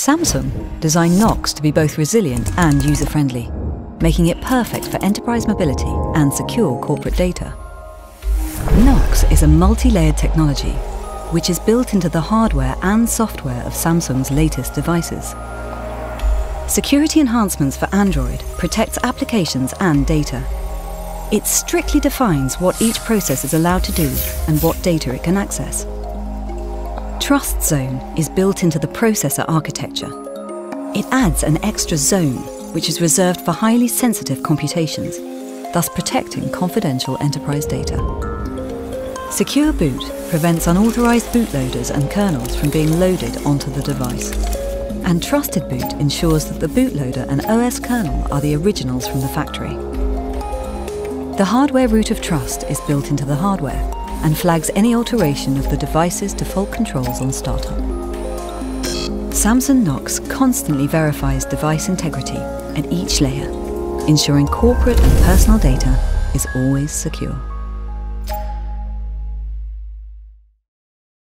Samsung designed Knox to be both resilient and user-friendly, making it perfect for enterprise mobility and secure corporate data. Knox is a multi-layered technology which is built into the hardware and software of Samsung's latest devices. Security enhancements for Android protects applications and data. It strictly defines what each process is allowed to do and what data it can access. TrustZone is built into the processor architecture. It adds an extra zone, which is reserved for highly sensitive computations, thus protecting confidential enterprise data. Secure Boot prevents unauthorized bootloaders and kernels from being loaded onto the device. And Trusted Boot ensures that the bootloader and OS kernel are the originals from the factory. The hardware root of trust is built into the hardware and flags any alteration of the device's default controls on startup. Samsung Knox constantly verifies device integrity at each layer, ensuring corporate and personal data is always secure.